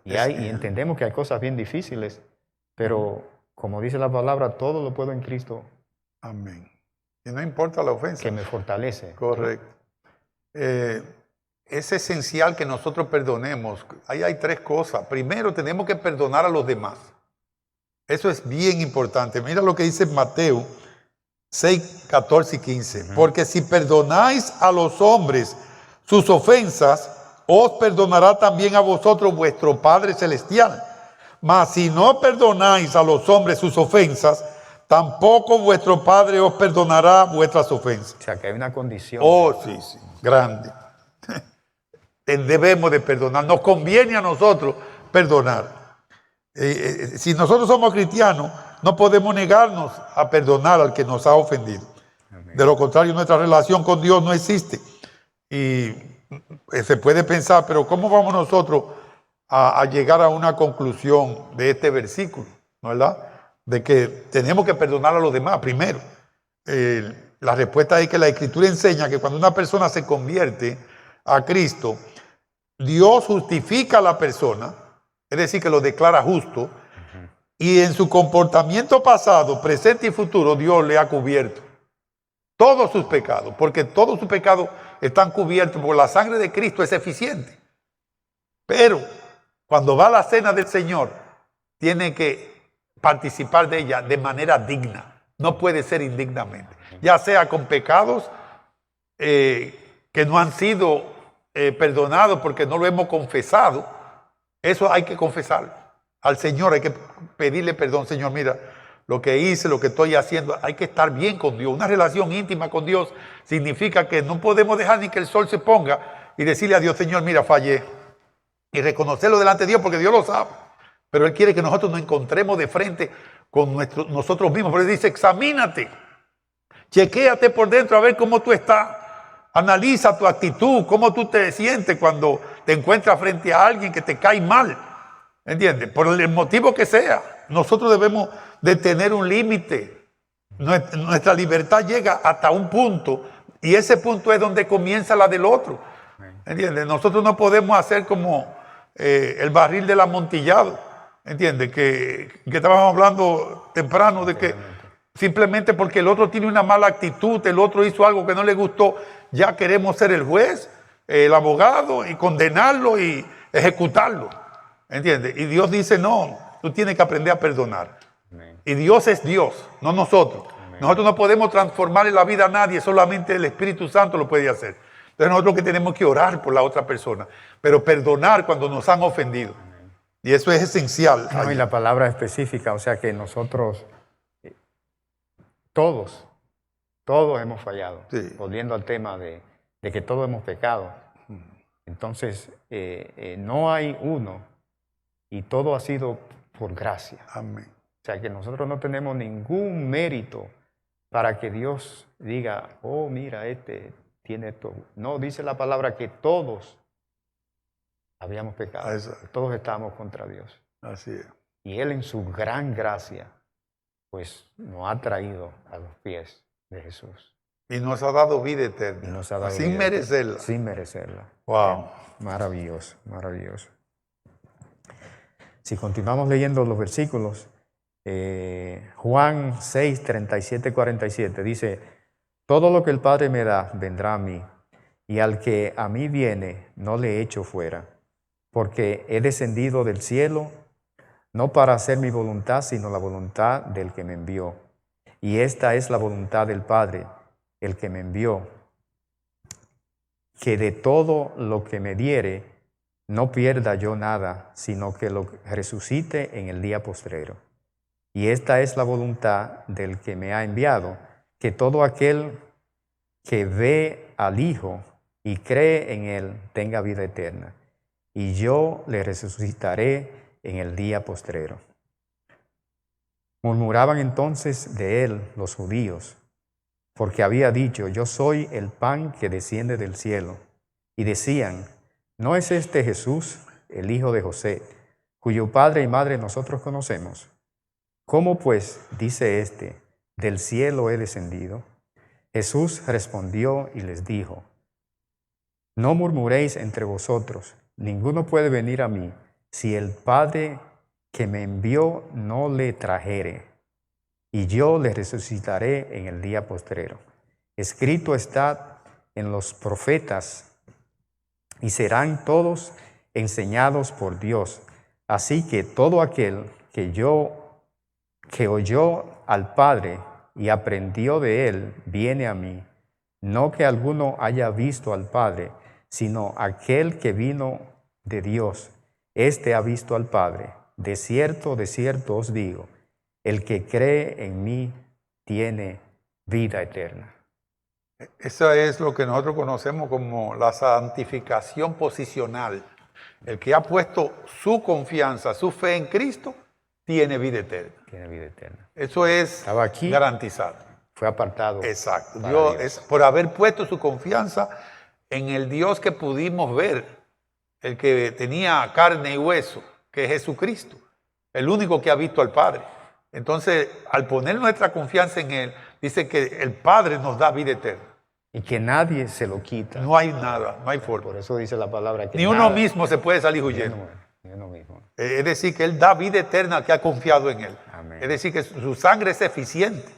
Y entendemos que hay cosas bien difíciles, pero como dice la palabra, todo lo puedo en Cristo. Amén. Y no importa la ofensa. Que me fortalece. Correcto. Es esencial que nosotros perdonemos. Ahí hay tres cosas. Primero, tenemos que perdonar a los demás. Eso es bien importante. Mira lo que dice Mateo 6, 14 y 15. Porque si perdonáis a los hombres sus ofensas, os perdonará también a vosotros vuestro Padre Celestial. Mas si no perdonáis a los hombres sus ofensas, tampoco vuestro Padre os perdonará vuestras ofensas. O sea que hay una condición. Oh, sí, sí, grande. Debemos de perdonar. Nos conviene a nosotros perdonar. Si nosotros somos cristianos, no podemos negarnos a perdonar al que nos ha ofendido. Amén. De lo contrario, nuestra relación con Dios no existe. Y se puede pensar, pero ¿cómo vamos nosotros a llegar a una conclusión de este versículo? ¿No es verdad? De que tenemos que perdonar a los demás primero. La respuesta es que la Escritura enseña que cuando una persona se convierte a Cristo, Dios justifica a la persona, es decir, que lo declara justo, y en su comportamiento pasado, presente y futuro, Dios le ha cubierto todos sus pecados, porque todos sus pecados están cubiertos, porque la sangre de Cristo es eficiente. Pero cuando va a la cena del Señor, tiene que participar de ella de manera digna, no puede ser indignamente, ya sea con pecados que no han sido perdonados porque no lo hemos confesado. Eso hay que confesarlo al Señor, hay que pedirle perdón. Señor, mira, lo que hice, lo que estoy haciendo, hay que estar bien con Dios. Una relación íntima con Dios significa que no podemos dejar ni que el sol se ponga y decirle a Dios, Señor, mira, fallé, y reconocerlo delante de Dios, porque Dios lo sabe. Pero Él quiere que nosotros nos encontremos de frente con nosotros mismos. Pero Él dice, examínate, chequéate por dentro a ver cómo tú estás. Analiza tu actitud, cómo tú te sientes cuando te encuentras frente a alguien que te cae mal. ¿Entiendes? Por el motivo que sea. Nosotros debemos de tener un límite. Nuestra libertad llega hasta un punto, y ese punto es donde comienza la del otro. ¿Entiendes? Nosotros no podemos hacer como el barril del amontillado. ¿Entiendes? Que estábamos hablando temprano de que simplemente porque el otro tiene una mala actitud, el otro hizo algo que no le gustó, ya queremos ser el juez, el abogado, y condenarlo y ejecutarlo. ¿Entiendes? Y Dios dice, no, tú tienes que aprender a perdonar. Amén. Y Dios es Dios, no nosotros. Amén. Nosotros no podemos transformarle la vida a nadie, solamente el Espíritu Santo lo puede hacer. Entonces nosotros que tenemos que orar por la otra persona, pero perdonar cuando nos han ofendido. Amén. Y eso es esencial. No, y la palabra específica, o sea que nosotros, todos hemos fallado. Sí. Volviendo al tema de que todos hemos pecado. Entonces, no hay uno, y todo ha sido por gracia. Amén. O sea que nosotros no tenemos ningún mérito para que Dios diga, oh, mira, este tiene esto. No, dice la palabra que todos habíamos pecado. Exacto. Todos estábamos contra Dios. Así es. Y Él en su gran gracia, pues nos ha traído a los pies de Jesús. Y nos ha dado vida eterna. Sin merecerla. Sin merecerla. Wow. Maravilloso, maravilloso. Si continuamos leyendo los versículos, Juan 6, 37, 47 dice, todo lo que el Padre me da vendrá a mí, y al que a mí viene no le echo fuera, porque he descendido del cielo no para hacer mi voluntad, sino la voluntad del que me envió. Y esta es la voluntad del Padre, el que me envió, que de todo lo que me diere, no pierda yo nada, sino que lo resucite en el día postrero. Y esta es la voluntad del que me ha enviado, que todo aquel que ve al Hijo y cree en Él tenga vida eterna, y yo le resucitaré en el día postrero. Murmuraban entonces de Él los judíos, porque había dicho, yo soy el pan que desciende del cielo. Y decían, ¿no es este Jesús, el hijo de José, cuyo padre y madre nosotros conocemos? ¿Cómo pues, dice éste, del cielo he descendido? Jesús respondió y les dijo, no murmuréis entre vosotros, ninguno puede venir a mí, si el Padre que me envió no le trajere, y yo le resucitaré en el día postrero. Escrito está en los profetas, y serán todos enseñados por Dios. Así que todo aquel que oyó al Padre y aprendió de él, viene a mí. No que alguno haya visto al Padre, sino aquel que vino de Dios. Este ha visto al Padre. De cierto os digo, el que cree en mí tiene vida eterna. Eso es lo que nosotros conocemos como la santificación posicional. El que ha puesto su confianza, su fe en Cristo, tiene vida eterna. Tiene vida eterna. Eso es Estaba aquí, garantizado. fue apartado. Exacto. Dios. Es por haber puesto su confianza en el Dios que pudimos ver, el que tenía carne y hueso, que es Jesucristo, el único que ha visto al Padre. Entonces, al poner nuestra confianza en Él, dice que el Padre nos da vida eterna. Y que nadie se lo quita. No hay nada, no hay forma. Por eso dice la palabra que ni uno mismo se puede salir huyendo. Ni uno mismo. Es decir, que Él da vida eterna al que ha confiado en Él. Amén. Es decir, que su sangre es eficiente.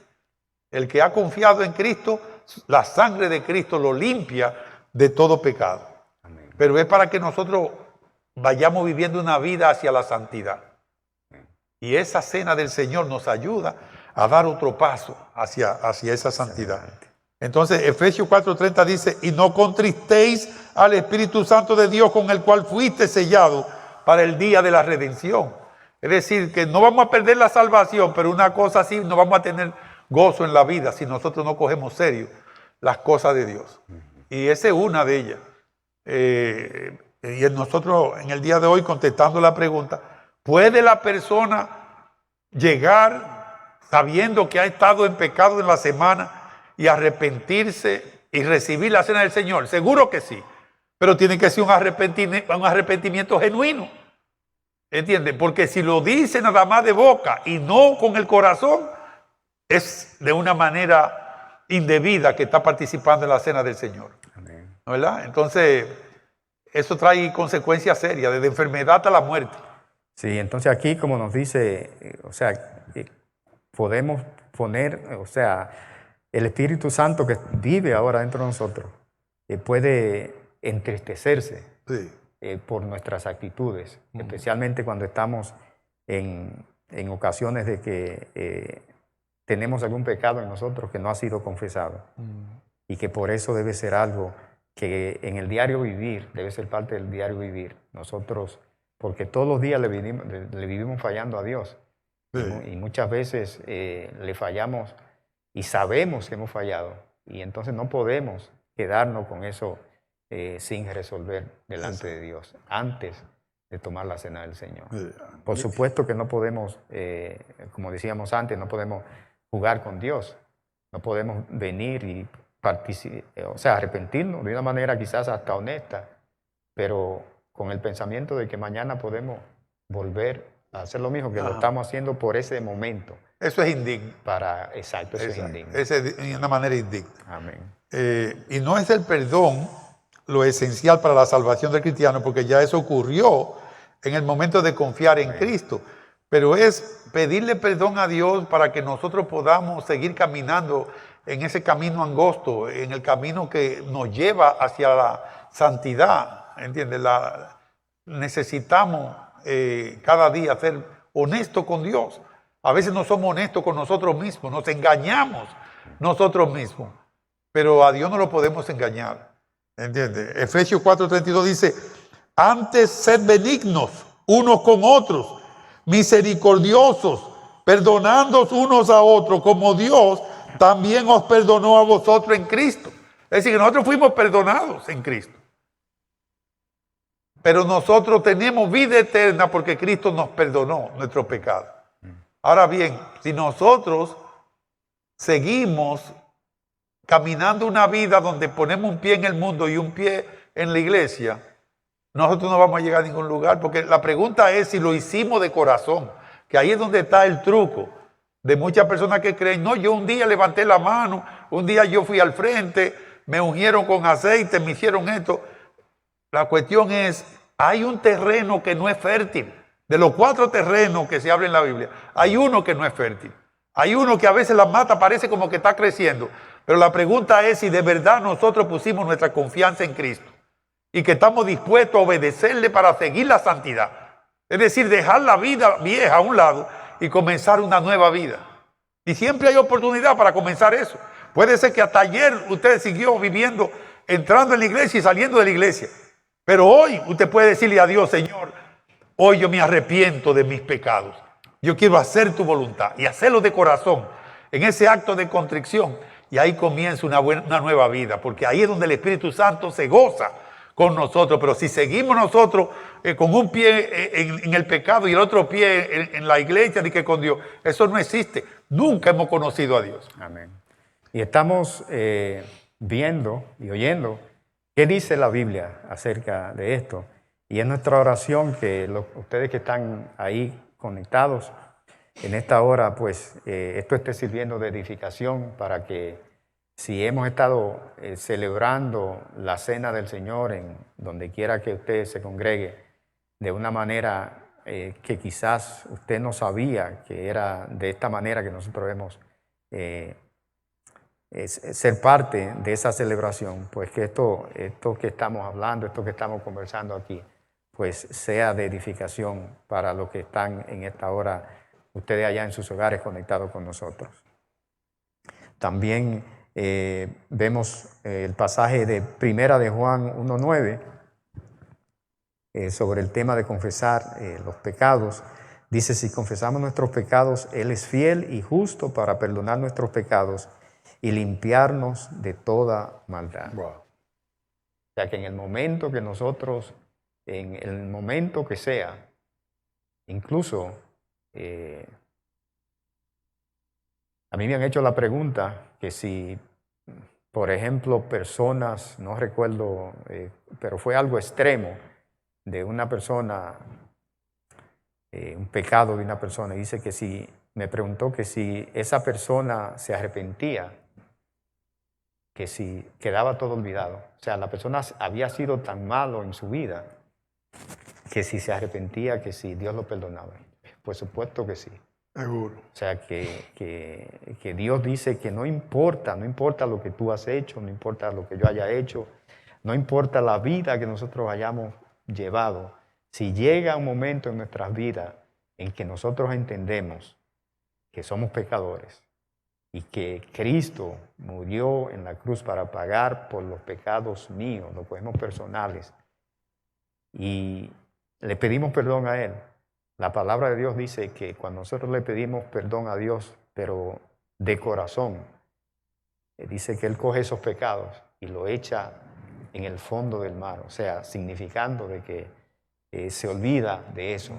El que ha confiado en Cristo, la sangre de Cristo lo limpia de todo pecado. Amén. Pero es para que nosotros vayamos viviendo una vida hacia la santidad. Y esa cena del Señor nos ayuda a dar otro paso hacia esa santidad. Entonces, Efesios 4:30 dice, y no contristéis al Espíritu Santo de Dios con el cual fuiste sellado para el día de la redención. Es decir, que no vamos a perder la salvación, pero una cosa así, no vamos a tener gozo en la vida si nosotros no cogemos serio las cosas de Dios. Y esa es una de ellas. Y nosotros en el día de hoy, contestando la pregunta, ¿puede la persona llegar sabiendo que ha estado en pecado en la semana y arrepentirse y recibir la cena del Señor? Seguro que sí, pero tiene que ser un arrepentimiento genuino, ¿entiendes? Porque si lo dice nada más de boca y no con el corazón, es de una manera indebida que está participando en la cena del Señor. Amén. ¿Verdad? Entonces, eso trae consecuencias serias, desde enfermedad hasta la muerte. Sí, entonces aquí como nos dice, podemos poner, el Espíritu Santo que vive ahora dentro de nosotros puede entristecerse Sí. por nuestras actitudes, especialmente cuando estamos en ocasiones de que tenemos algún pecado en nosotros que no ha sido confesado y que por eso debe ser algo que en el diario vivir, debe ser parte del diario vivir. Nosotros, porque todos los días le vivimos fallando a Dios. Sí. Y muchas veces le fallamos y sabemos que hemos fallado. Y entonces no podemos quedarnos con eso sin resolver delante de Dios antes de tomar la cena del Señor. Sí. Por supuesto que no podemos, como decíamos antes, no podemos jugar con Dios. No podemos venir y arrepentirnos de una manera quizás hasta honesta, pero con el pensamiento de que mañana podemos volver a hacer lo mismo, que lo estamos haciendo por ese momento. Eso es indigno. Exacto, eso es indigno. Es de una manera indigna. Amén. Y no es el perdón lo esencial para la salvación del cristiano, porque ya eso ocurrió en el momento de confiar en Cristo. Pero es pedirle perdón a Dios para que nosotros podamos seguir caminando en ese camino angosto, en el camino que nos lleva hacia la santidad. ¿Entiendes? Necesitamos cada día ser honestos con Dios. A veces no somos honestos con nosotros mismos, nos engañamos nosotros mismos, pero a Dios no lo podemos engañar. ¿Entiendes? Efesios 4:32 dice, antes sed benignos unos con otros, misericordiosos, perdonándoos unos a otros, como Dios también os perdonó a vosotros en Cristo. Es decir, que nosotros fuimos perdonados en Cristo. Pero nosotros tenemos vida eterna porque Cristo nos perdonó nuestros pecados. Ahora bien, si nosotros seguimos caminando una vida donde ponemos un pie en el mundo y un pie en la iglesia, nosotros no vamos a llegar a ningún lugar, porque la pregunta es si lo hicimos de corazón, que ahí es donde está el truco de muchas personas que creen, no, yo un día levanté la mano, un día yo fui al frente, me ungieron con aceite, me hicieron esto. La cuestión es, hay un terreno que no es fértil. De los 4 terrenos que se hablan en la Biblia, hay uno que no es fértil. Hay uno que a veces la mata parece como que está creciendo. Pero la pregunta es si de verdad nosotros pusimos nuestra confianza en Cristo y que estamos dispuestos a obedecerle para seguir la santidad. Es decir, dejar la vida vieja a un lado y comenzar una nueva vida. Y siempre hay oportunidad para comenzar eso. Puede ser que hasta ayer usted siguió viviendo, entrando en la iglesia y saliendo de la iglesia. Pero hoy usted puede decirle a Dios, Señor, hoy yo me arrepiento de mis pecados. Yo quiero hacer tu voluntad y hacerlo de corazón, en ese acto de contrición. Y ahí comienza una nueva vida, porque ahí es donde el Espíritu Santo se goza con nosotros. Pero si seguimos nosotros con un pie en el pecado y el otro pie en la iglesia, ni que con Dios, eso no existe. Nunca hemos conocido a Dios. Amén. Y estamos viendo y oyendo qué dice la Biblia acerca de esto. Y es nuestra oración que ustedes que están ahí conectados en esta hora, pues esto esté sirviendo de edificación para que si hemos estado celebrando la cena del Señor en donde quiera que usted se congregue, de una manera que quizás usted no sabía que era de esta manera que nosotros debemos ser parte de esa celebración, pues que esto que estamos hablando, esto que estamos conversando aquí, pues sea de edificación para los que están en esta hora, ustedes allá en sus hogares conectados con nosotros. También vemos el pasaje de Primera de Juan 1:9 sobre el tema de confesar los pecados. Dice, si confesamos nuestros pecados, Él es fiel y justo para perdonar nuestros pecados y limpiarnos de toda maldad. Wow. O sea que en el momento que nosotros, en el momento que sea, incluso a mí me han hecho la pregunta que si, por ejemplo, personas, no recuerdo, pero fue algo extremo de una persona, un pecado de una persona, y dice que si, me preguntó que si esa persona se arrepentía, que si quedaba todo olvidado. O sea, la persona había sido tan malo en su vida que si se arrepentía, que si Dios lo perdonaba. Por supuesto que sí. Seguro. O sea, que Dios dice que no importa lo que tú has hecho, no importa lo que yo haya hecho, no importa la vida que nosotros hayamos llevado. Si llega un momento en nuestras vidas en que nosotros entendemos que somos pecadores y que Cristo murió en la cruz para pagar por los pecados míos, los pecados personales, y le pedimos perdón a Él. La palabra de Dios dice que cuando nosotros le pedimos perdón a Dios, pero de corazón, dice que Él coge esos pecados y lo echa en el fondo del mar, o sea, significando de que se olvida de eso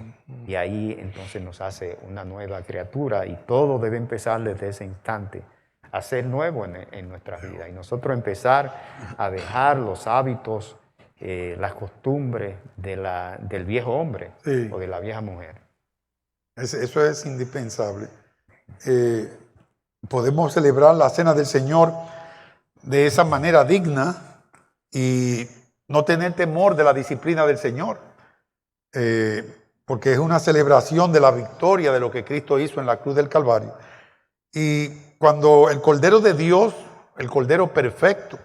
y ahí entonces nos hace una nueva criatura y todo debe empezar desde ese instante a ser nuevo en nuestras vidas y nosotros empezar a dejar los hábitos, las costumbres del viejo hombre o de la vieja mujer. Eso es indispensable. Podemos celebrar la cena del Señor de esa manera digna y no tener temor de la disciplina del Señor. Porque es una celebración de la victoria de lo que Cristo hizo en la cruz del Calvario. Y cuando el Cordero de Dios, el Cordero perfecto,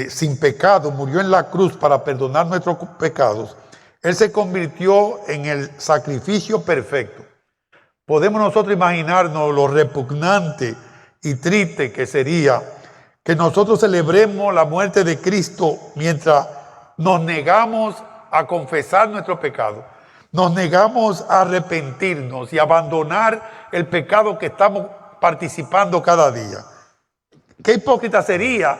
sin pecado, murió en la cruz para perdonar nuestros pecados, Él se convirtió en el sacrificio perfecto. Podemos nosotros imaginarnos lo repugnante y triste que sería que nosotros celebremos la muerte de Cristo mientras nos negamos a confesar nuestro pecado, nos negamos a arrepentirnos y abandonar el pecado que estamos participando cada día. Qué hipócrita sería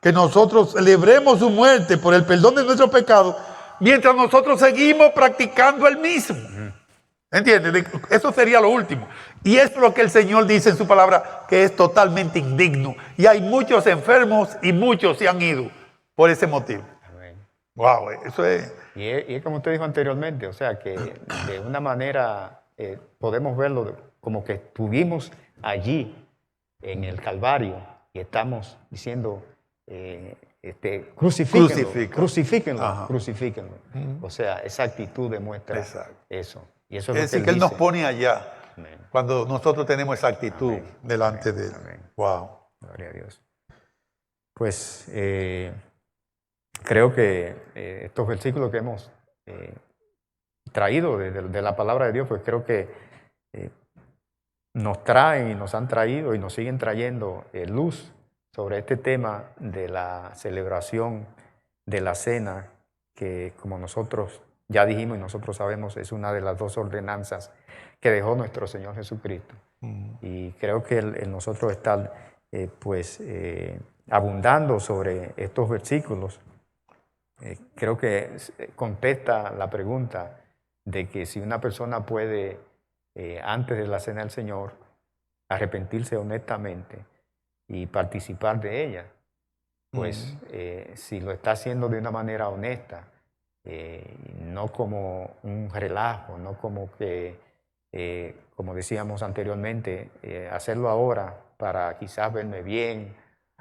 que nosotros celebremos su muerte por el perdón de nuestros pecados, mientras nosotros seguimos practicando el mismo. ¿Entiendes? Eso sería lo último. Y eso es lo que el Señor dice en su palabra, que es totalmente indigno. Y hay muchos enfermos y muchos se han ido por ese motivo. Amén. Wow, eso es... Y es como usted dijo anteriormente, o sea que de una manera podemos verlo como que estuvimos allí en el Calvario y estamos diciendo, crucifíquenlo. O sea, esa actitud demuestra eso. Y eso es decir, que Él nos pone allá. Amén. Cuando nosotros tenemos esa actitud delante de Él. Amén. Wow. Gloria a Dios. Pues creo que estos versículos que hemos traído de la palabra de Dios, pues creo que nos traen y nos han traído y nos siguen trayendo luz sobre este tema de la celebración de la cena, que como nosotros ya dijimos y nosotros sabemos, es una de las dos ordenanzas que dejó nuestro Señor Jesucristo. Y creo que el nosotros estar abundando sobre estos versículos, creo que contesta la pregunta de que si una persona puede, antes de la cena del Señor, arrepentirse honestamente y participar de ella, pues si lo está haciendo de una manera honesta, no como un relajo, no como que, como decíamos anteriormente, hacerlo ahora para quizás verme bien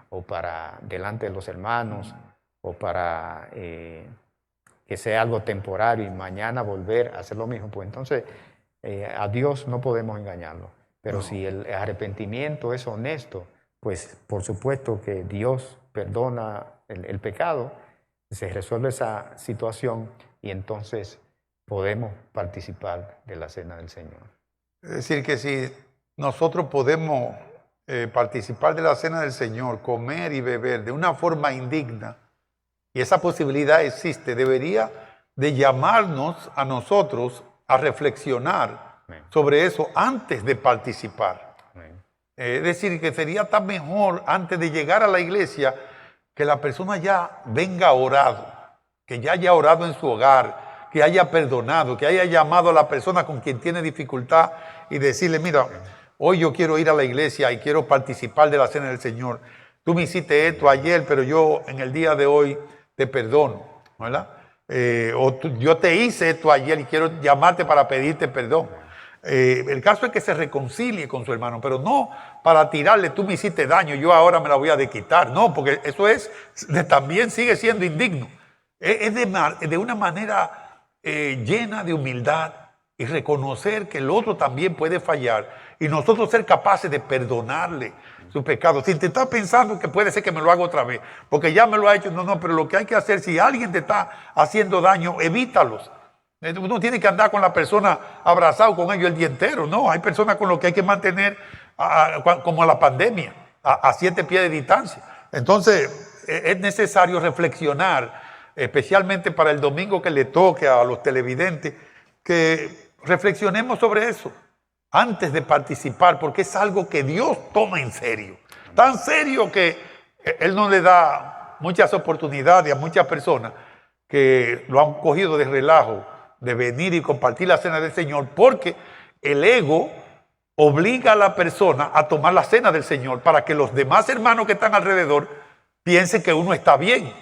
o para delante de los hermanos o para que sea algo temporario y mañana volver a hacer lo mismo, pues entonces a Dios no podemos engañarlo. Pero si el arrepentimiento es honesto, pues por supuesto que Dios perdona el pecado, se resuelve esa situación y entonces podemos participar de la cena del Señor. Es decir, que si nosotros podemos participar de la cena del Señor, comer y beber de una forma indigna, y esa posibilidad existe, debería de llamarnos a nosotros a reflexionar sobre eso antes de participar. Es decir, que sería tan mejor antes de llegar a la iglesia que la persona ya venga orado, que ya haya orado en su hogar, que haya perdonado, que haya llamado a la persona con quien tiene dificultad y decirle, mira, hoy yo quiero ir a la iglesia y quiero participar de la cena del Señor. Tú me hiciste esto ayer, pero yo en el día de hoy te perdono, ¿verdad? Yo te hice esto ayer y quiero llamarte para pedirte perdón. El caso es que se reconcilie con su hermano, pero no para tirarle, tú me hiciste daño, yo ahora me la voy a desquitar. No, porque eso también sigue siendo indigno. Es de una manera llena de humildad y reconocer que el otro también puede fallar y nosotros ser capaces de perdonarle su pecado, sin te estar pensando que puede ser que me lo haga otra vez, porque ya me lo ha hecho. No, pero lo que hay que hacer, si alguien te está haciendo daño, evítalos. Uno tiene que andar con la persona abrazado con ellos el día entero. No, hay personas con las que hay que mantener como la pandemia, a 7 pies de distancia. Entonces, es necesario reflexionar, especialmente para el domingo que le toque a los televidentes, que reflexionemos sobre eso antes de participar, porque es algo que Dios toma en serio. Tan serio que Él no le da muchas oportunidades a muchas personas que lo han cogido de relajo, de venir y compartir la cena del Señor, porque el ego obliga a la persona a tomar la cena del Señor para que los demás hermanos que están alrededor piensen que uno está bien.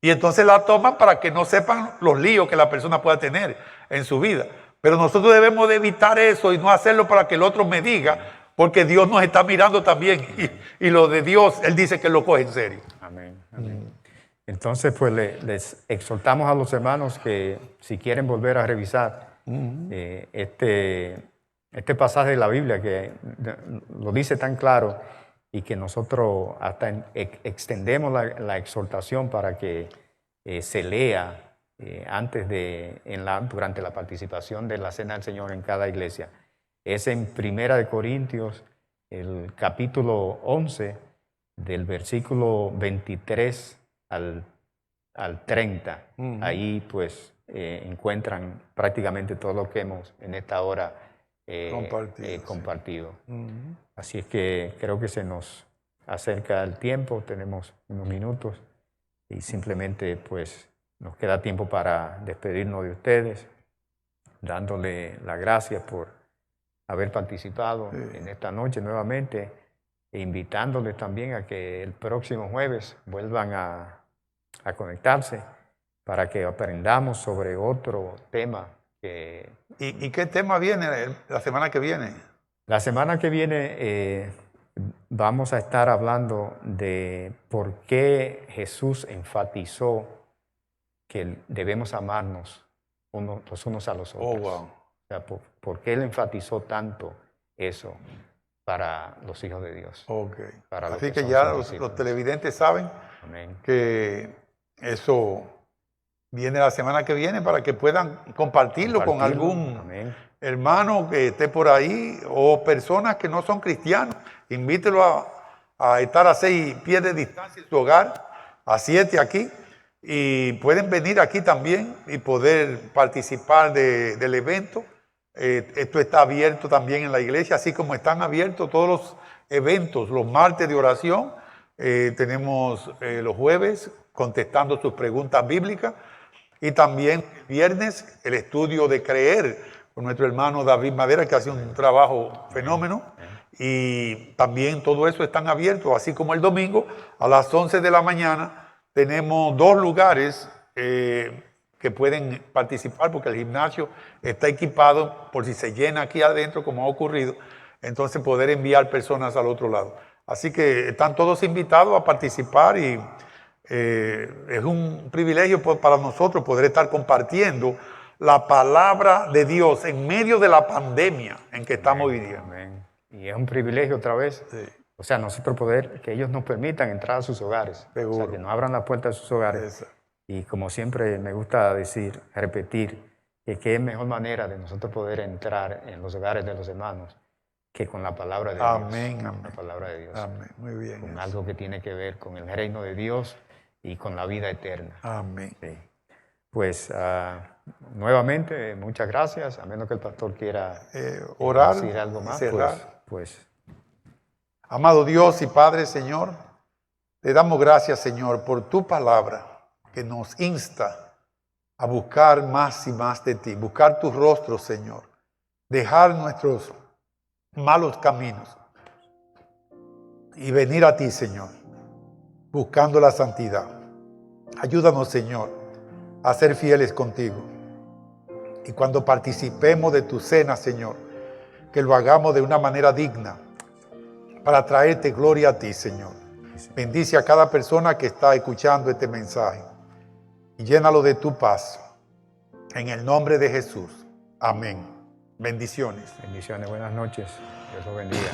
Y entonces la toman para que no sepan los líos que la persona pueda tener en su vida. Pero nosotros debemos de evitar eso y no hacerlo para que el otro me diga, porque Dios nos está mirando también. Y lo de Dios, Él dice que lo coge en serio. Amén. Amén. Entonces, pues les exhortamos a los hermanos que si quieren volver a revisar este pasaje de la Biblia que lo dice tan claro y que nosotros hasta extendemos la exhortación para que se lea antes durante la participación de la Cena del Señor en cada iglesia. Es en 1 Corintios, el capítulo 11, del versículo 23 al 30. Ahí pues encuentran prácticamente todo lo que hemos en esta hora compartido. Así es que creo que se nos acerca el tiempo, tenemos unos minutos y simplemente pues nos queda tiempo para despedirnos de ustedes, dándole las gracias por haber participado en esta noche nuevamente e invitándoles también a que el próximo jueves vuelvan a conectarse para que aprendamos sobre otro tema. ¿Y qué tema viene la semana que viene? La semana que viene vamos a estar hablando de por qué Jesús enfatizó que debemos amarnos los unos a los otros. Oh, wow. O sea, ¿por qué Él enfatizó tanto eso para los hijos de Dios? Okay. Para Así que ya los televidentes saben Amén. que eso viene la semana que viene para que puedan compartirlo con algún Amén. hermano que esté por ahí o personas que no son cristianos. Invítelo a estar a 6 pies de distancia en su hogar, a 7 aquí, y pueden venir aquí también y poder participar del evento. Esto está abierto también en la iglesia, así como están abiertos todos los eventos, los martes de oración. Tenemos los jueves contestando sus preguntas bíblicas y también el viernes el estudio de creer con nuestro hermano David Madera, que hace un trabajo fenómeno. Y también todo eso están abiertos, así como el domingo a las 11 de la mañana tenemos 2 lugares que pueden participar porque el gimnasio está equipado por si se llena aquí adentro, como ha ocurrido, entonces poder enviar personas al otro lado. Así que están todos invitados a participar y es un privilegio para nosotros poder estar compartiendo la palabra de Dios en medio de la pandemia en que estamos viviendo. Amén. Y es un privilegio otra vez. Sí. O sea, nosotros poder, que ellos nos permitan entrar a sus hogares. Seguro. O sea, que nos abran la puerta de sus hogares. Exacto. Y como siempre me gusta decir, repetir, que qué mejor manera de nosotros poder entrar en los hogares de los hermanos que con la palabra de Dios. Amén, amén. La palabra de Dios. Amén. Muy bien. Con algo que tiene que ver con el reino de Dios y con la vida eterna. Amén. Sí. Pues nuevamente, muchas gracias. A menos que el pastor quiera orar, decir algo más, cerrar. pues. Amado Dios y Padre, Señor, te damos gracias, Señor, por tu palabra que nos insta a buscar más y más de ti, buscar tu rostro, Señor, dejar nuestros malos caminos y venir a ti, Señor, buscando la santidad. Ayúdanos, Señor, a ser fieles contigo. Y cuando participemos de tu cena, Señor, que lo hagamos de una manera digna para traerte gloria a ti, Señor. Bendice a cada persona que está escuchando este mensaje y llénalo de tu paz. En el nombre de Jesús. Amén. Bendiciones. Bendiciones, buenas noches. Dios los bendiga.